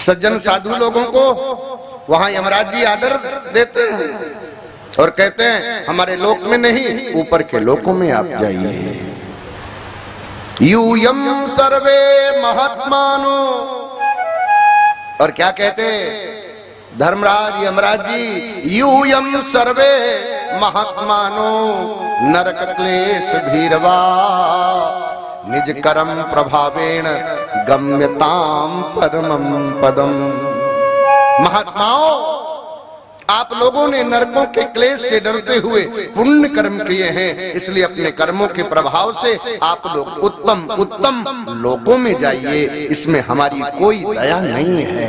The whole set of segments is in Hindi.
सज्जन साधु लोगों को वहां यमराज जी आदर देते हैं और कहते हैं हमारे लोक में नहीं, ऊपर के लोकों में आप जाइए। यूयम सर्वे महात्मानो, और क्या कहते हैं धर्मराज यमराज जी, यूयम सर्वे महात्मानो नरक क्लेश धीरवा निज कर्म प्रभावेण गम्यताम परमम पदम। महात्माओं, आप लोगों ने नरकों के क्लेश से डरते हुए पुण्य कर्म किए हैं, इसलिए अपने कर्मों के प्रभाव से आप लोग उत्तम उत्तम लोकों में जाइए, इसमें हमारी कोई दया नहीं है।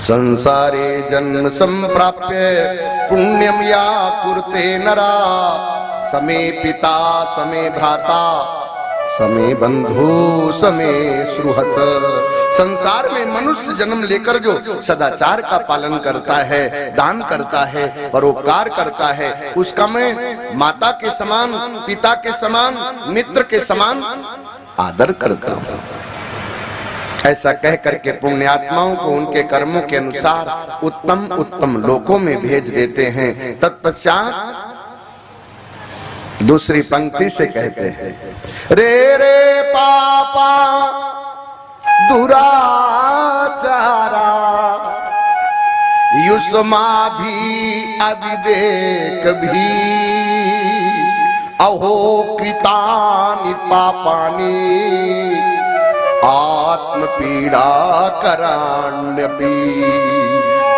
संसारे जन्म संप्राप्य पुण्यम या कुरुते नरा, समे पिता समे भ्राता समे बंधु समे सुहृत। संसार में मनुष्य जन्म लेकर जो सदाचार का पालन करता है, दान करता है, परोपकार करता है, उसका मैं माता के समान, पिता के समान, मित्र के समान आदर करता हूँ। ऐसा कह करके पुण्यात्माओं को उनके कर्मों के अनुसार उत्तम उत्तम लोकों में भेज देते हैं। तत्पश्चात दूसरी पंक्ति से कहते हैं, रे रे पापा दुराचारा युष्मा भी अविवेक भी, अहो कृतानि पापानि आत्म पीड़ा कराण्यपि।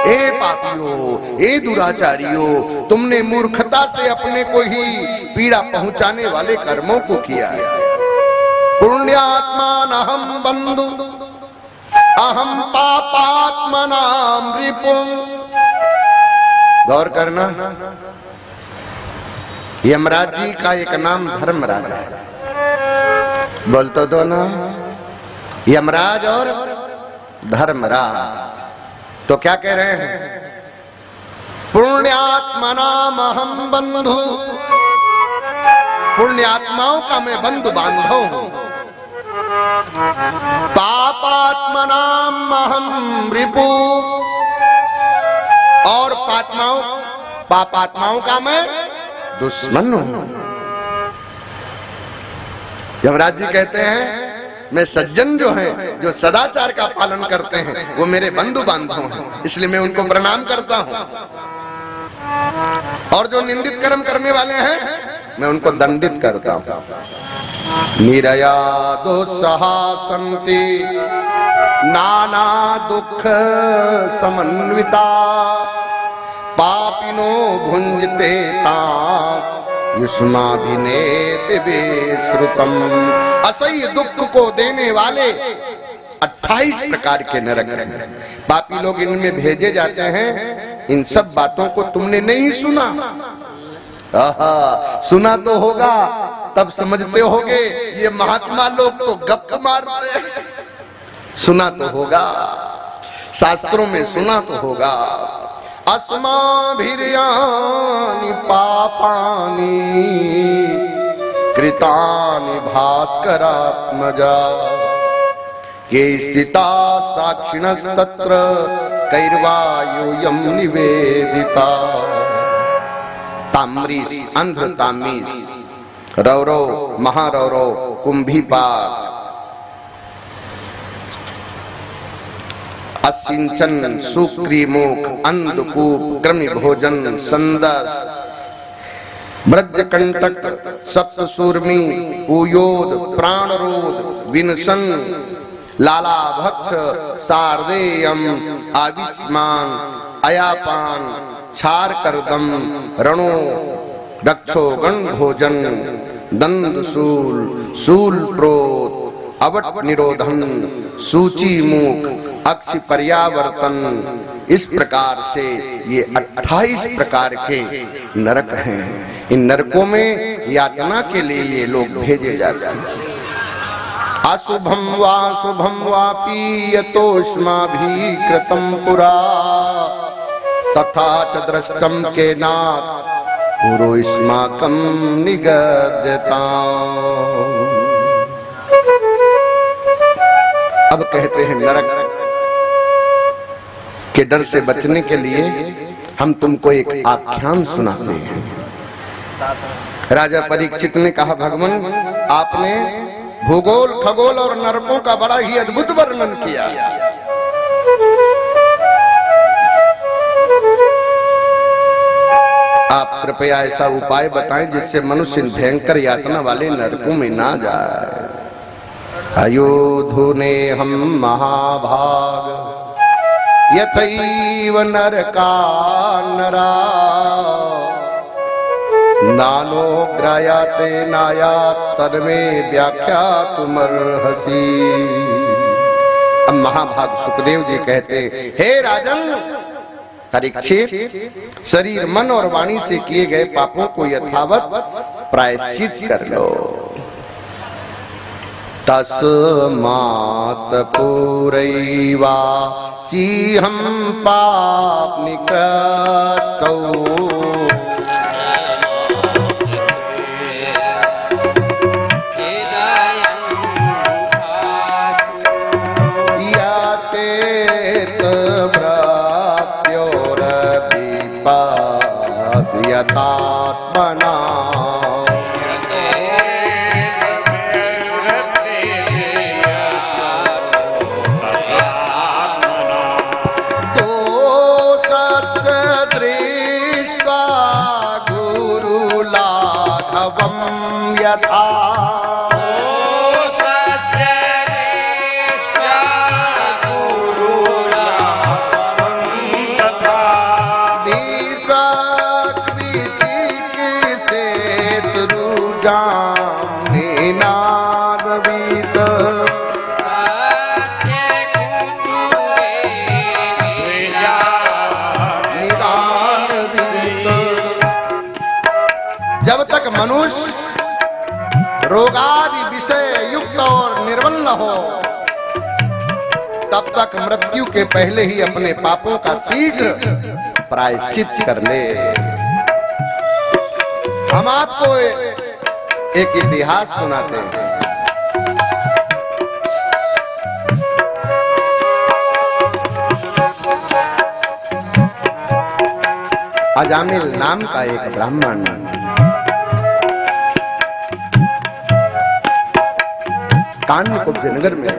ए पापियों, ए दुराचारियों, तुमने मूर्खता से अपने को ही पीड़ा पहुंचाने वाले कर्मों को किया है। पुण्यात्मान अहम बंधु अहम पापात्मनाम रिपुं। गौर करना, यमराज जी का एक नाम धर्मराज है। बोल तो दो ना, यमराज और धर्मराज। तो क्या कह रहे हैं? पुण्यात्मनाम अहम बंधु, पुण्यात्माओं का मैं बंधु बांधव हूं। पापात्मनाम अहम रिपु, और पापात्माओं का मैं दुश्मन हूं। यमराज जी कहते हैं मैं सज्जन जो हैं, जो सदाचार का पालन करते हैं, वो मेरे बंधु बांधव हैं, इसलिए मैं उनको प्रणाम करता हूं। और जो निंदित कर्म करने वाले हैं, मैं उनको दंडित करता हूं। निरया दुस्सहा सन्ति नाना दुख समन्विता, पापिनो भुंजते तास युष्माभिनेति विश्रुतम। असह्य दुख को देने वाले 28 प्रकार के नरक हैं। पापी लोग इनमें भेजे जाते हैं। इन सब बातों को तुमने नहीं सुना? सुना तो होगा, तब समझते होगे ये महात्मा लोग तो गप मारते हैं। सुना तो होगा, शास्त्रों में सुना तो होगा। अस्माभिर्यानि पापानि कृतानि भास्करात्मजा, के स्थिता साक्षिणस्तत्र कैर्वायोऽयं निवेदिता। ताम्रीस, अंध्र तामीस, रौरव, महारौरव, कुंभीपाक, असिंचन, सुक्रीमुख, अंधकूप, कृमि भोजन, संदस, ब्रजकंटक, सप्तसूर्मी, उयोद, प्राणरोध, विनसन, लालाभक्ष, सार्देयम, आविस्मान, अयापान, छार करदम, रणो, रक्षो, गण भोजन, दंदसूल, सूल प्रोत, अवट निरोधन, सूची मुख, अक्षि पर्यावर्तन। इस प्रकार से ये 28 प्रकार के नरक हैं। इन नरकों में यातना के लिए ये लोग भेजे जाते हैं। अशुभम वा शुभम वापि यतोष्माभिकृतं पुरा, तथा च दृष्टम केनात् पुरोष्माकं निगद्यताम्। अब कहते हैं नरक के डर से बचने के लिए हम तुमको एक आख्यान सुनाते हैं। राजा परीक्षित ने कहा, भगवान आपने भूगोल, खगोल और नरकों का बड़ा ही अद्भुत वर्णन किया। आप कृपया ऐसा उपाय बताएं जिससे मनुष्य भयंकर यातना वाले नरकों में ना जाए। अयोधुने हम महाभाग यथैव नरका नरा नानो ग्रायाते नाया तन्मे व्याख्या तुमर्हसि। अब महाभाग सुखदेव जी कहते, हे राजन परीक्षित, शरीर, मन और वाणी से किए गए पापों को यथावत प्रायश्चित कर लो। तस्मात् पूरैवा चीहं पाप निकृतौ यथात्मना दोषस्य दृष्ट्वा गुरुलाघवं यथा जब तक मनुष्य रोगादि विषय युक्त और निर्बल न हो तब तक मृत्यु के पहले ही अपने पापों का शीघ्र प्रायश्चित कर ले। हम आपको एक इतिहास सुनाते हैं। अजामिल नाम का एक ब्राह्मण कान्यकुब्ज नगर में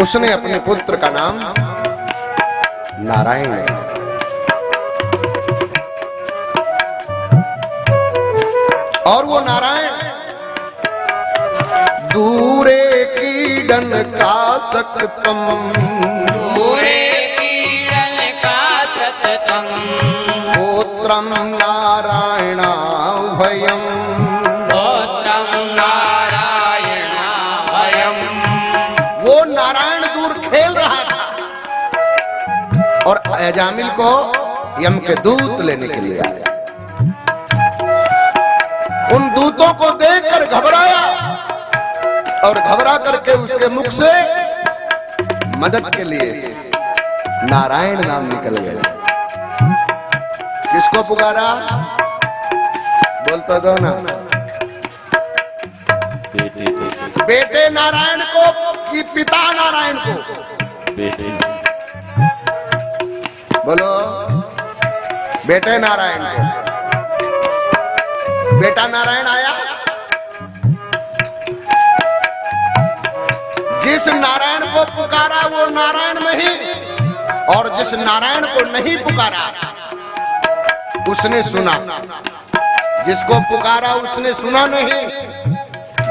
उसने अपने पुत्र का नाम नारायण है। और वो नारायण दूरे कीड़न का सकतम, दूरे कीड़न का सकतम, गोत्रम नारायणा भयम, गोत्रम नारायणा भयम। वो नारायण दूर खेल रहा था और अजामिल को यम के दूत लेने के लिए आया। उन दूतों को देखकर घबराया और घबरा करके उसके मुख से मदद के लिए नारायण नाम निकल गया। किसको पुकारा? बोलता दो ना। बेटे नारायण को कि पिता नारायण को? बोलो। बेटे नारायण को। बेटा नारायण आया। जिस नारायण को पुकारा वो नारायण नहीं, और जिस नारायण को नहीं पुकारा उसने सुना। जिसको पुकारा उसने सुना नहीं,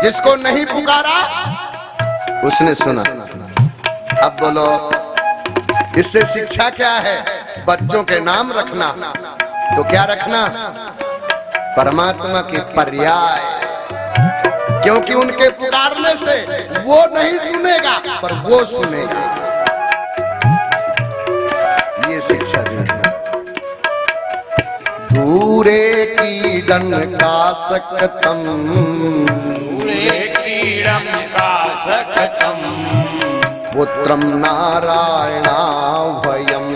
जिसको नहीं पुकारा उसने सुना। अब बोलो, इससे शिक्षा क्या है? बच्चों के नाम रखना तो क्या रखना? परमात्मा के पर्याय, क्योंकि उनके पुकारने से वो नहीं सुनेगा पर वो सुनेगा। ये शिक्षा दी। दूरे कीड़न का सकतम, दूरे कीड़न का सकतम, पुत्रम नारायणा भयम,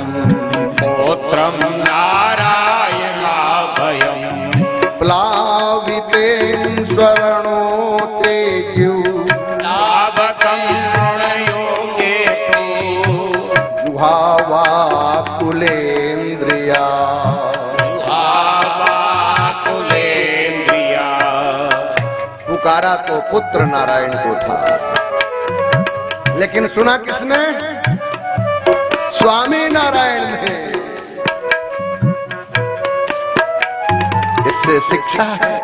गोत्रम नारायणा भयम। प्लावितेन तेजु लाभकं शृणयोगे तु जुहावाकुलेन्द्रिया। भावाकुलेन्द्रिया। पुकारा तो पुत्र नारायण को था, लेकिन सुना किसने? स्वामी नारायण ने। इससे शिक्षा है।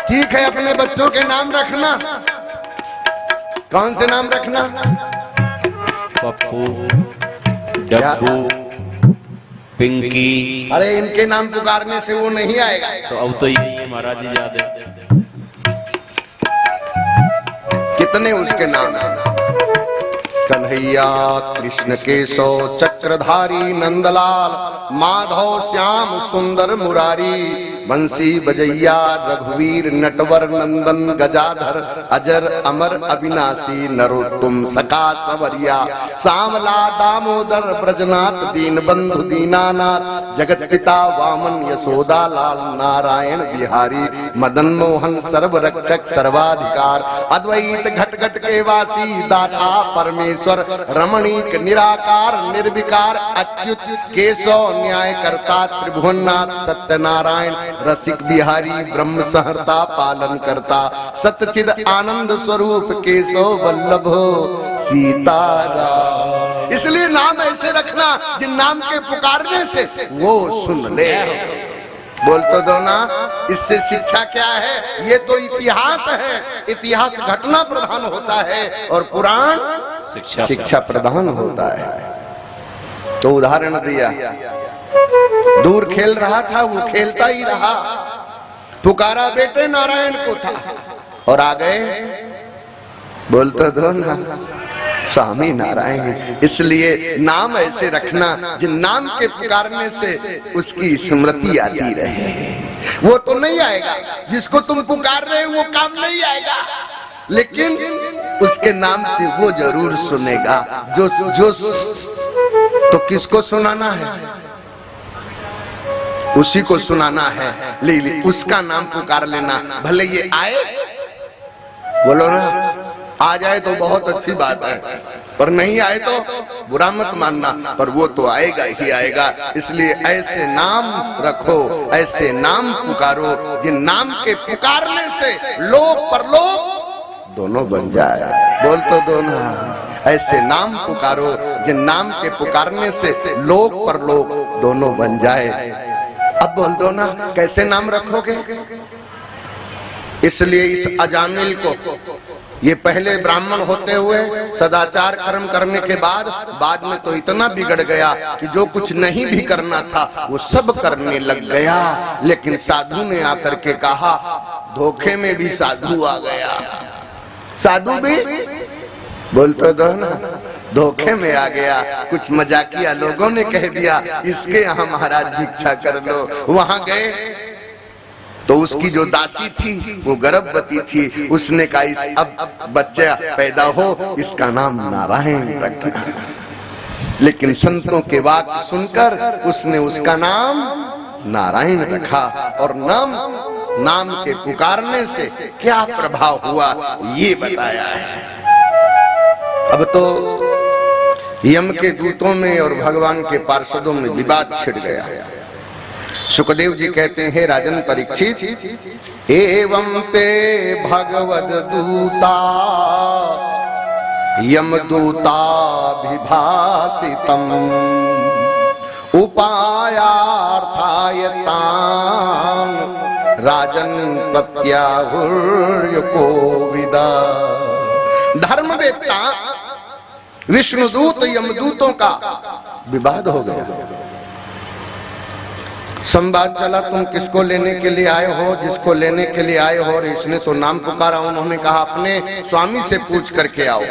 ठीक है, अपने बच्चों के नाम रखना। कौन से नाम रखना? पप्पू, डब्बू, पिंकी। अरे इनके नाम पुकारने से वो नहीं आएगा। तो अब तो ये महाराज जी याद है। कितने उसके नाम हैं? कन्हैया, कृष्ण केशव, चक्रधारी, नंदलाल, माधव, श्याम सुंदर, मुरारी, बंसी बजैया, रघुवीर, नटवर, नंदन, गजाधर, अजर, अमर, अविनाशी, नरोत्तम, सका, सवरिया, सांवला, दामोदर, ब्रजनाथ, दीनबंधु, दीनानाथ, जगत पिता, वामन, यशोदा लाल, नारायण बिहारी, मदन मोहन, सर्वरक्षक, सर्वाधिकार, अद्वैत, घट घट के वासी, दाता, परमेश्वर, रमणीक, निराकार, निर्विकार, अच्युत, केशव, न्यायकर्ता, त्रिभुवननाथ, सत्यनारायण, रसिक बिहारी, ब्रह्म संहर्ता, पालन करता, सतचिद आनंद स्वरूप, केशव वल्लभ सीताराम। इसलिए नाम ऐसे रखना जिन नाम के पुकारने से वो सुन ले। बोल तो दो ना। इससे शिक्षा क्या है? ये तो इतिहास है। इतिहास घटना प्रधान होता है और पुराण शिक्षा प्रधान होता है। तो उदाहरण दिया, दूर खेल रहा था, वो खेलता ही रहा। पुकारा बेटे नारायण को था और आ गए। बोल तो दो ना, स्वामी नारायण। इसलिए नाम ऐसे रखना जिन नाम के पुकारने से उसकी स्मृति आती रहे। वो तो नहीं आएगा जिसको तुम पुकार रहे हो, वो काम नहीं आएगा, लेकिन उसके नाम से वो जरूर सुनेगा। जो तो किसको सुनाना है? उसी को सुनाना है। ले उसका नाम पुकार लेना। भले ये आए, बोलो ना, आ जाए तो बहुत अच्छी बात है, पर नहीं आए तो बुरा मत मानना, पर वो तो आएगा ही आएगा। इसलिए ऐसे नाम रखो, ऐसे नाम पुकारो जिन नाम के पुकारने से लोक परलोक दोनों बन जाए। बोल तो दो ना। ऐसे नाम पुकारो जिन नाम के पुकारने से लोक परलोक दोनों बन जाए। अब बोल दो ना, कैसे नाम रखोगे? इसलिए इस अजामिल को, ये पहले ब्राह्मण होते हुए सदाचार कर्म करने के बाद में तो इतना बिगड़ गया कि जो कुछ नहीं भी करना था वो सब करने लग गया। लेकिन साधु ने आकर के कहा, धोखे में भी साधु आ गया। साधु भी, बोल तो दो ना, धोखे में आ गया। कुछ मजाकिया लोगों ने कह दिया, इसके यहाँ महाराज भिक्षा कर लो। वहां गए तो उसकी जो दासी थी वो गर्भवती थी। उसने कहा, अब बच्चा पैदा हो, इसका नाम नारायण रखना। लेकिन संतों के वाक्य सुनकर उसने उसका नाम नारायण रखा। और नाम के पुकारने से क्या प्रभाव हुआ ये बताया है। अब तो यम के दूतों में और भगवान के पार्षदों में विवाद छिड़ गया। सुखदेव जी कहते हैं, राजन परीक्षित, एवं ते भगवद दूता यम दूताभिभाषितम् उपायार्थाय तान् राजन प्रत्याहुर्य कोविदा। धर्मवेत्ता विष्णुदूत यमदूतों का विवाद हो गया। संवाद चला, तुम किसको लेने के लिए आए हो? जिसको लेने के लिए आए हो। और इसने तो नाम पुकारा। उन्होंने कहा, अपने स्वामी से पूछ करके आओ।